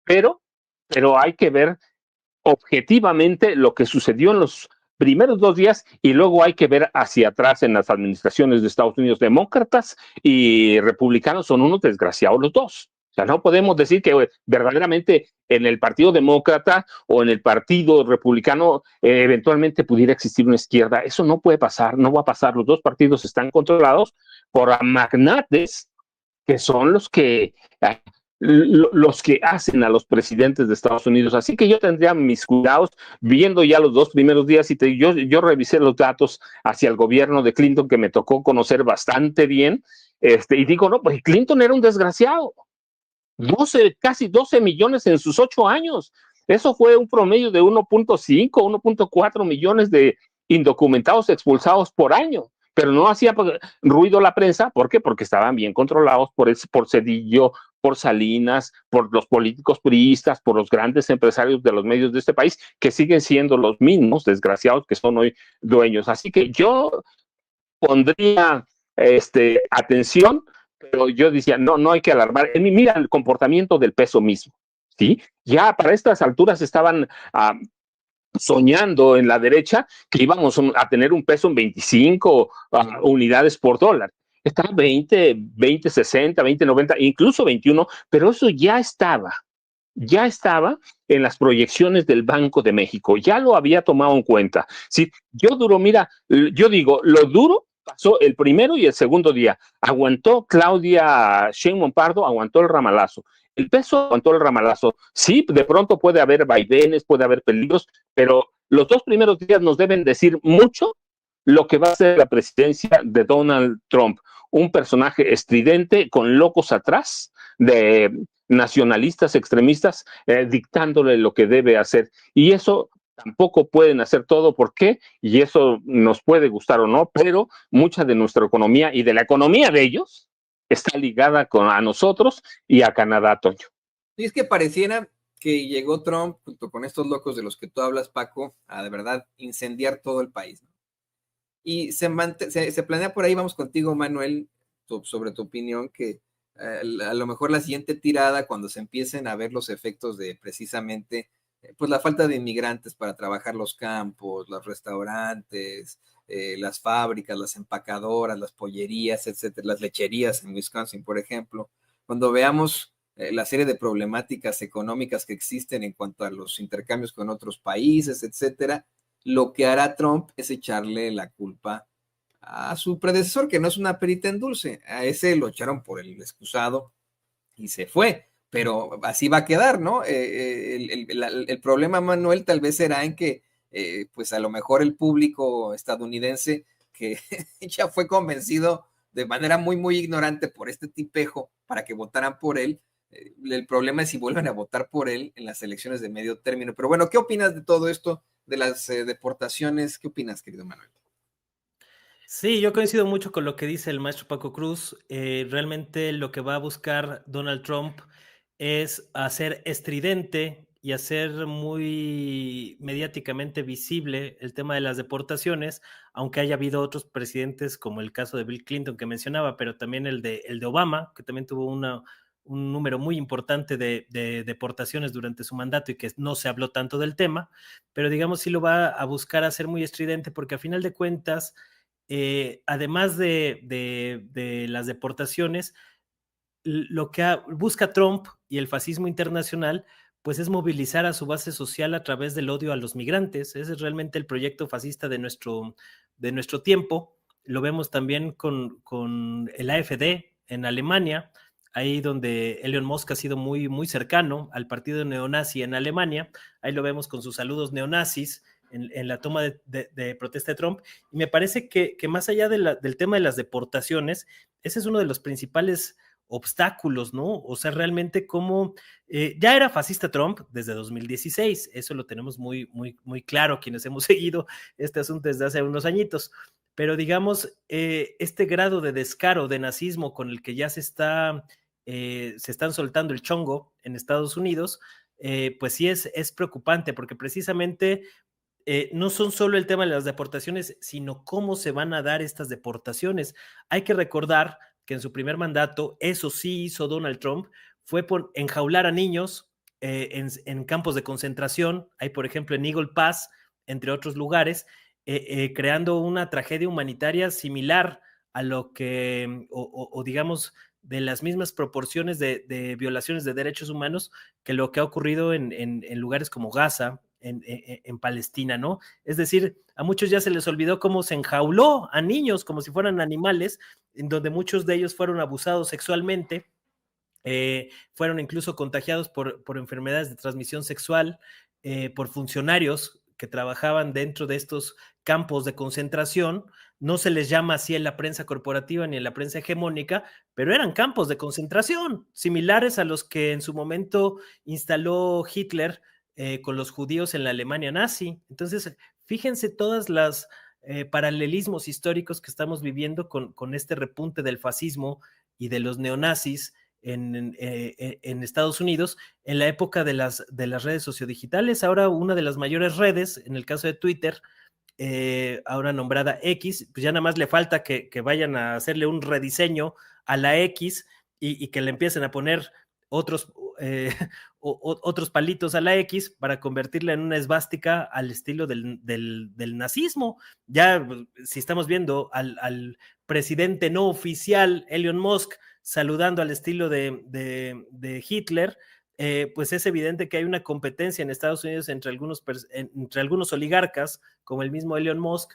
pero, pero hay que ver objetivamente lo que sucedió en los primeros 2 días y luego hay que ver hacia atrás en las administraciones de Estados Unidos. Demócratas y republicanos son unos desgraciados los dos. O sea, no podemos decir que verdaderamente en el Partido Demócrata o en el Partido Republicano eventualmente pudiera existir una izquierda. Eso no puede pasar, no va a pasar. Los dos partidos están controlados por magnates que son los que hacen a los presidentes de Estados Unidos. Así que yo tendría mis cuidados viendo ya los 2 primeros días y yo revisé los datos hacia el gobierno de Clinton que me tocó conocer bastante bien. Y digo, no, pues Clinton era un desgraciado. casi 12 millones en sus 8 años. Eso fue un promedio de 1.5, 1.4 millones de indocumentados expulsados por año. Pero no hacía ruido la prensa. ¿Por qué? Porque estaban bien controlados por Cedillo, por Salinas, por los políticos priistas, por los grandes empresarios de los medios de este país, que siguen siendo los mismos desgraciados que son hoy dueños. Así que yo pondría atención, pero yo decía, no, no hay que alarmar. Mira el comportamiento del peso mismo, ¿sí? Ya para estas alturas estaban soñando en la derecha que íbamos a tener un peso en 25 unidades por dólar. Está 20, 60, 90, incluso 21, pero eso ya estaba en las proyecciones del Banco de México, ya lo había tomado en cuenta. ¿Sí? Yo digo, lo duro pasó el primero y el segundo día. Aguantó Claudia Sheinbaum Pardo, aguantó el ramalazo. El peso aguantó el ramalazo. Sí, de pronto puede haber vaivenes, puede haber peligros, pero los 2 primeros días nos deben decir mucho lo que va a ser la presidencia de Donald Trump. Un personaje estridente con locos atrás, de nacionalistas extremistas dictándole lo que debe hacer. Y eso tampoco pueden hacer todo. ¿Por qué? Y eso nos puede gustar o no, pero mucha de nuestra economía y de la economía de ellos está ligada a nosotros y a Canadá, Toño. Y es que pareciera que llegó Trump, junto con estos locos de los que tú hablas, Paco, a de verdad incendiar todo el país, ¿no? Y se planea por ahí, vamos contigo, Manuel, sobre tu opinión, que a lo mejor la siguiente tirada, cuando se empiecen a ver los efectos de precisamente pues la falta de inmigrantes para trabajar los campos, los restaurantes, las fábricas, las empacadoras, las pollerías, etcétera, las lecherías en Wisconsin, por ejemplo, cuando veamos la serie de problemáticas económicas que existen en cuanto a los intercambios con otros países, etcétera, lo que hará Trump es echarle la culpa a su predecesor, que no es una perita en dulce. A ese lo echaron por el excusado y se fue, pero así va a quedar, ¿no? El problema, Manuel, tal vez será en que, pues a lo mejor el público estadounidense que ya fue convencido de manera muy, muy ignorante por este tipejo para que votaran por él. El problema es si vuelven a votar por él en las elecciones de medio término. Pero bueno, ¿qué opinas de todo esto, de las deportaciones? ¿Qué opinas, querido Manuel? Sí, yo coincido mucho con lo que dice el maestro Paco Cruz. Realmente lo que va a buscar Donald Trump es hacer estridente y hacer muy mediáticamente visible el tema de las deportaciones, aunque haya habido otros presidentes como el caso de Bill Clinton que mencionaba, pero también el de Obama, que también tuvo un número muy importante de deportaciones durante su mandato y que no se habló tanto del tema, pero digamos sí lo va a buscar hacer muy estridente porque a final de cuentas además de las deportaciones, lo que busca Trump y el fascismo internacional, pues es movilizar a su base social a través del odio a los migrantes. Ese es realmente el proyecto fascista de nuestro tiempo. Lo vemos también con el AfD en Alemania, ahí donde Elon Musk ha sido muy, muy cercano al partido neonazi en Alemania. Ahí lo vemos con sus saludos neonazis en la toma de protesta de Trump. Y me parece que más allá del tema de las deportaciones, ese es uno de los principales obstáculos, ¿no? O sea, realmente como ya era fascista Trump desde 2016, eso lo tenemos muy, muy, muy claro quienes hemos seguido este asunto desde hace unos añitos, pero digamos, este grado de descaro, de nazismo con el que ya se están soltando el chongo en Estados Unidos, pues sí es preocupante, porque precisamente no son solo el tema de las deportaciones, sino cómo se van a dar estas deportaciones. Hay que recordar que en su primer mandato, eso sí hizo Donald Trump, fue por enjaular a niños en campos de concentración, hay por ejemplo en Eagle Pass, entre otros lugares, creando una tragedia humanitaria similar a lo que, o digamos, de las mismas proporciones de violaciones de derechos humanos que lo que ha ocurrido en lugares como Gaza, en Palestina, ¿no? Es decir, a muchos ya se les olvidó cómo se enjauló a niños como si fueran animales, en donde muchos de ellos fueron abusados sexualmente, fueron incluso contagiados por enfermedades de transmisión sexual, por funcionarios que trabajaban dentro de estos campos de concentración. No se les llama así en la prensa corporativa ni en la prensa hegemónica, pero eran campos de concentración, similares a los que en su momento instaló Hitler con los judíos en la Alemania nazi. Entonces, fíjense todas las paralelismos históricos que estamos viviendo con este repunte del fascismo y de los neonazis en Estados Unidos en la época de las redes sociodigitales. Ahora una de las mayores redes, en el caso de Twitter, ahora nombrada X, pues ya nada más le falta que vayan a hacerle un rediseño a la X y que le empiecen a poner otros, otros palitos a la X para convertirla en una esvástica al estilo del nazismo. Ya si estamos viendo al presidente no oficial, Elon Musk, saludando al estilo de Hitler, pues es evidente que hay una competencia en Estados Unidos entre algunos oligarcas, como el mismo Elon Musk,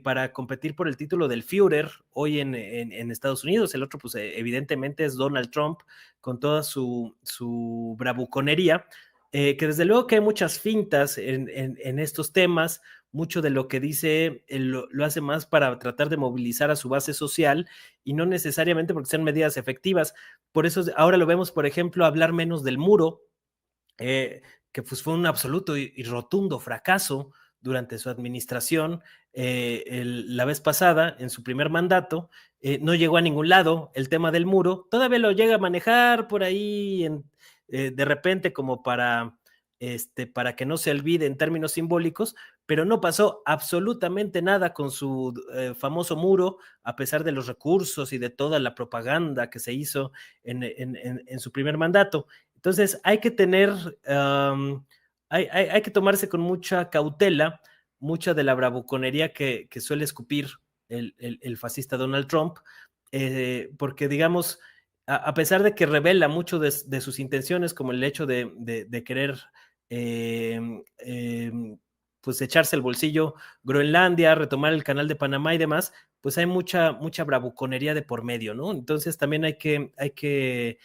para competir por el título del Führer hoy en Estados Unidos. El otro, pues evidentemente es Donald Trump, con toda su bravuconería, que desde luego que hay muchas fintas en estos temas. Mucho de lo que dice lo hace más para tratar de movilizar a su base social y no necesariamente porque sean medidas efectivas. Por eso ahora lo vemos, por ejemplo, hablar menos del muro, que pues fue un absoluto y rotundo fracaso durante su administración. La vez pasada, en su primer mandato, no llegó a ningún lado el tema del muro. Todavía lo llega a manejar por ahí de repente como para que no se olvide en términos simbólicos, pero no pasó absolutamente nada con su famoso muro, a pesar de los recursos y de toda la propaganda que se hizo en su primer mandato. Entonces hay que tener, hay que tomarse con mucha cautela mucha de la bravuconería que suele escupir el fascista Donald Trump, porque digamos, a pesar de que revela mucho de sus intenciones, como el hecho de querer pues echarse el bolsillo Groenlandia, retomar el canal de Panamá y demás, pues hay mucha bravuconería de por medio, ¿no? Entonces también hay que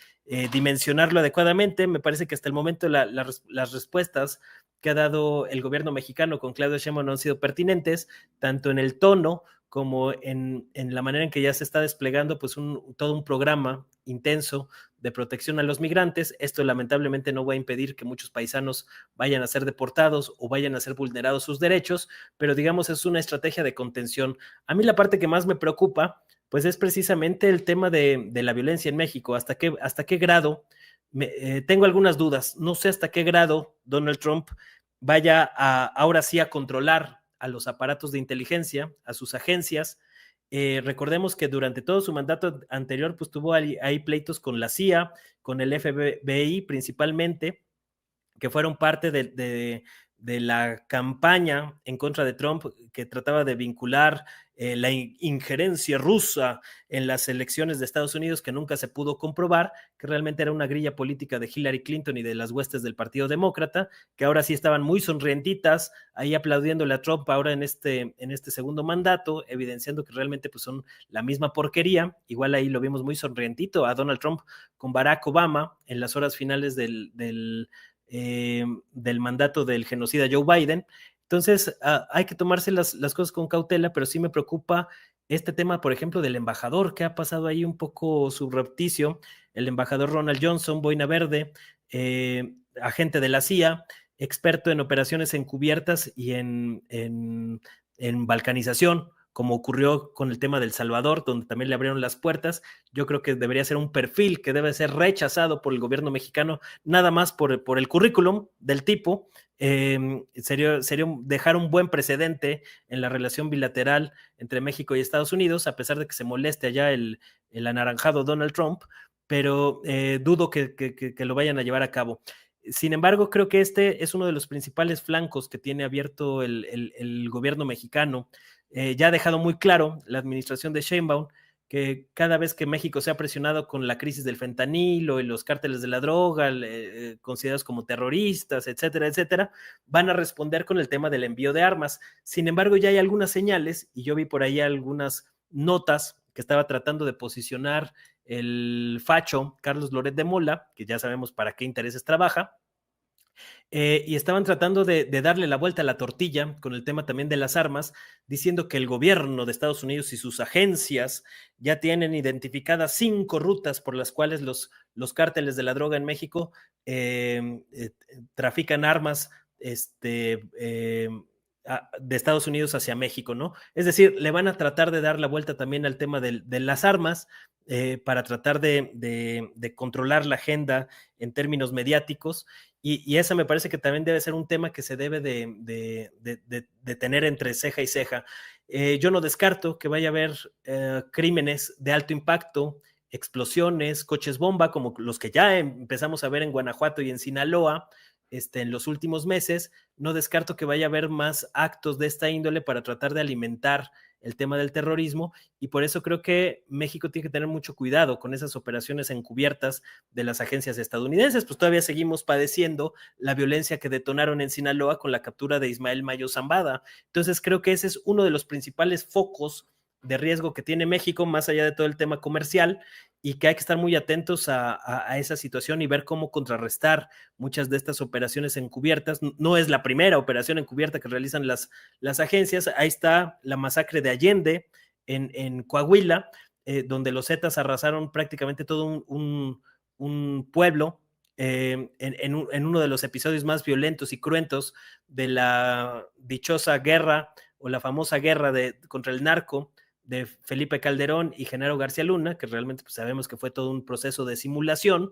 dimensionarlo adecuadamente. Me parece que hasta el momento las respuestas que ha dado el gobierno mexicano con Claudia Sheinbaum no han sido pertinentes, tanto en el tono como en la manera en que ya se está desplegando pues todo un programa intenso de protección a los migrantes. Esto lamentablemente no va a impedir que muchos paisanos vayan a ser deportados o vayan a ser vulnerados sus derechos, pero digamos es una estrategia de contención. A mí la parte que más me preocupa pues es precisamente el tema de la violencia en México. ¿Hasta qué grado? Tengo algunas dudas. No sé hasta qué grado Donald Trump vaya ahora sí a controlar a los aparatos de inteligencia, a sus agencias. Recordemos que durante todo su mandato anterior pues tuvo ahí pleitos con la CIA, con el FBI principalmente, que fueron parte de la campaña en contra de Trump, que trataba de vincular la injerencia rusa en las elecciones de Estados Unidos, que nunca se pudo comprobar, que realmente era una grilla política de Hillary Clinton y de las huestes del Partido Demócrata, que ahora sí estaban muy sonrientitas, ahí aplaudiéndole a Trump ahora en este segundo mandato, evidenciando que realmente pues, son la misma porquería. Igual ahí lo vimos muy sonrientito a Donald Trump con Barack Obama en las horas finales del mandato del genocida Joe Biden. Entonces, hay que tomarse las cosas con cautela, pero sí me preocupa este tema, por ejemplo, del embajador, que ha pasado ahí un poco subrepticio, el embajador Ronald Johnson, boina verde, agente de la CIA, experto en operaciones encubiertas y en balcanización, como ocurrió con el tema del Salvador, donde también le abrieron las puertas. Yo creo que debería ser un perfil que debe ser rechazado por el gobierno mexicano, nada más por el currículum del tipo. Sería dejar un buen precedente en la relación bilateral entre México y Estados Unidos, a pesar de que se moleste allá el anaranjado Donald Trump, pero dudo que lo vayan a llevar a cabo. Sin embargo, creo que este es uno de los principales flancos que tiene abierto el gobierno mexicano. Ya ha dejado muy claro la administración de Sheinbaum que cada vez que México se ha presionado con la crisis del fentanilo y los cárteles de la droga, considerados como terroristas, etcétera, etcétera, van a responder con el tema del envío de armas. Sin embargo, ya hay algunas señales, y yo vi por ahí algunas notas que estaba tratando de posicionar el facho Carlos Loret de Mola, que ya sabemos para qué intereses trabaja, y estaban tratando de darle la vuelta a la tortilla con el tema también de las armas, diciendo que el gobierno de Estados Unidos y sus agencias ya tienen identificadas 5 rutas por las cuales los cárteles de la droga en México trafican armas de Estados Unidos hacia México, ¿no? Es decir, le van a tratar de dar la vuelta también al tema de las armas para tratar de controlar la agenda en términos mediáticos. Y esa me parece que también debe ser un tema que se debe de tener entre ceja y ceja. Yo no descarto que vaya a haber crímenes de alto impacto, explosiones, coches bomba, como los que ya empezamos a ver en Guanajuato y en Sinaloa en los últimos meses. No descarto que vaya a haber más actos de esta índole para tratar de alimentar el tema del terrorismo, y por eso creo que México tiene que tener mucho cuidado con esas operaciones encubiertas de las agencias estadounidenses. Pues todavía seguimos padeciendo la violencia que detonaron en Sinaloa con la captura de Ismael Mayo Zambada. Entonces creo que ese es uno de los principales focos de riesgo que tiene México, más allá de todo el tema comercial, y que hay que estar muy atentos a esa situación y ver cómo contrarrestar muchas de estas operaciones encubiertas. No es la primera operación encubierta que realizan las agencias. Ahí está la masacre de Allende en Coahuila, donde los Zetas arrasaron prácticamente todo un pueblo en uno de los episodios más violentos y cruentos de la dichosa guerra o la famosa guerra contra el narco de Felipe Calderón y Genaro García Luna, que realmente pues, sabemos que fue todo un proceso de simulación,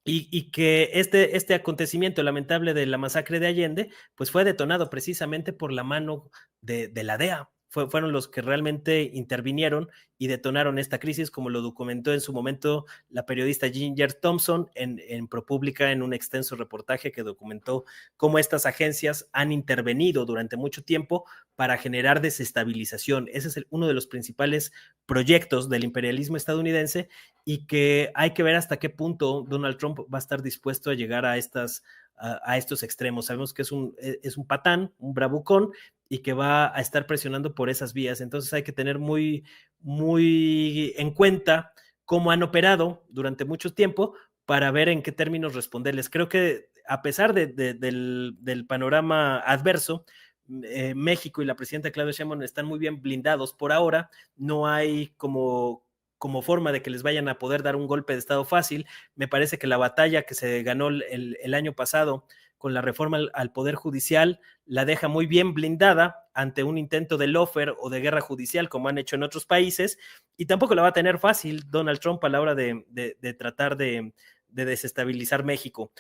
y que este acontecimiento lamentable de la masacre de Allende, pues fue detonado precisamente por la mano de la DEA. Fueron los que realmente intervinieron y detonaron esta crisis, como lo documentó en su momento la periodista Ginger Thompson en ProPublica, en un extenso reportaje que documentó cómo estas agencias han intervenido durante mucho tiempo para generar desestabilización. Ese es uno de los principales proyectos del imperialismo estadounidense, y que hay que ver hasta qué punto Donald Trump va a estar dispuesto a llegar a estos extremos. Sabemos que es un patán, un bravucón, y que va a estar presionando por esas vías. Entonces hay que tener muy, muy en cuenta cómo han operado durante mucho tiempo para ver en qué términos responderles. Creo que a pesar del panorama adverso, México y la presidenta Claudia Sheinbaum están muy bien blindados por ahora. No hay como forma de que les vayan a poder dar un golpe de estado fácil. Me parece que la batalla que se ganó el año pasado con la reforma al Poder Judicial la deja muy bien blindada ante un intento de lawfare o de guerra judicial, como han hecho en otros países, y tampoco la va a tener fácil Donald Trump a la hora de tratar de desestabilizar México.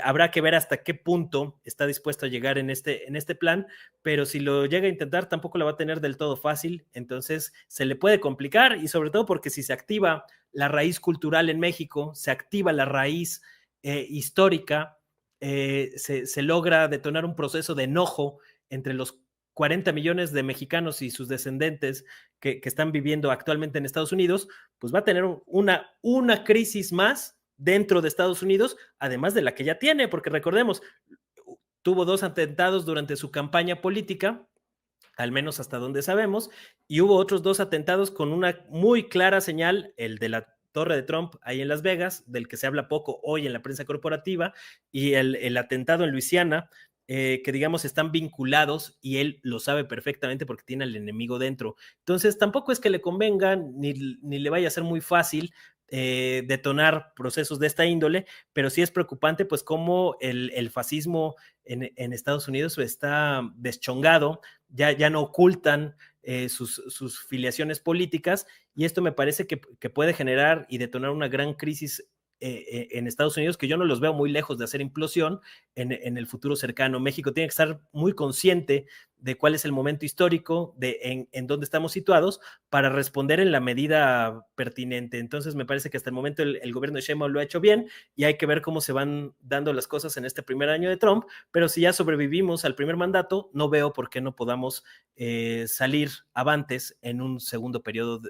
Habrá que ver hasta qué punto está dispuesto a llegar en este plan, pero si lo llega a intentar tampoco la va a tener del todo fácil. Entonces se le puede complicar, y sobre todo porque si se activa la raíz cultural en México, se activa la raíz histórica, se logra detonar un proceso de enojo entre los 40 millones de mexicanos y sus descendentes que están viviendo actualmente en Estados Unidos, pues va a tener una crisis más dentro de Estados Unidos, además de la que ya tiene, porque recordemos, tuvo 2 atentados durante su campaña política, al menos hasta donde sabemos, y hubo otros 2 atentados con una muy clara señal, el de la Torre de Trump ahí en Las Vegas, del que se habla poco hoy en la prensa corporativa, y el atentado en Luisiana, que digamos están vinculados, y él lo sabe perfectamente porque tiene al enemigo dentro. Entonces tampoco es que le convenga ni le vaya a ser muy fácil detonar procesos de esta índole, pero sí es preocupante pues cómo el fascismo en Estados Unidos está deschongado, ya no ocultan sus filiaciones políticas, y esto me parece que puede generar y detonar una gran crisis en Estados Unidos, que yo no los veo muy lejos de hacer implosión en el futuro cercano. México tiene que estar muy consciente de cuál es el momento histórico, en dónde estamos situados, para responder en la medida pertinente. Entonces, me parece que hasta el momento el gobierno de Sheinbaum lo ha hecho bien y hay que ver cómo se van dando las cosas en este primer año de Trump, pero si ya sobrevivimos al primer mandato, no veo por qué no podamos salir avantes en un segundo periodo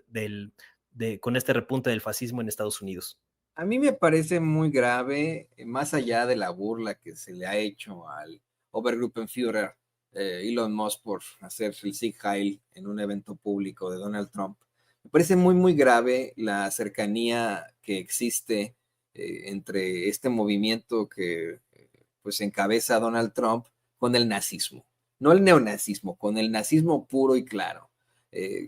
con este repunte del fascismo en Estados Unidos. A mí me parece muy grave, más allá de la burla que se le ha hecho al Obergruppenführer Elon Musk por hacer el Sieg Heil en un evento público de Donald Trump. Me parece muy, muy grave la cercanía que existe entre este movimiento que pues encabeza Donald Trump con el nazismo. No el neonazismo, con el nazismo puro y claro.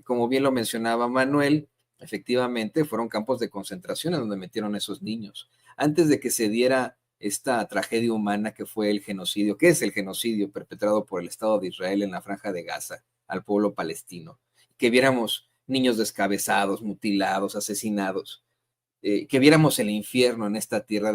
Como bien lo mencionaba Manuel, efectivamente fueron campos de concentración en donde metieron a esos niños. Antes de que se diera esta tragedia humana que fue el genocidio, que es el genocidio perpetrado por el Estado de Israel en la Franja de Gaza al pueblo palestino, que viéramos niños descabezados, mutilados, asesinados, que viéramos el infierno en esta tierra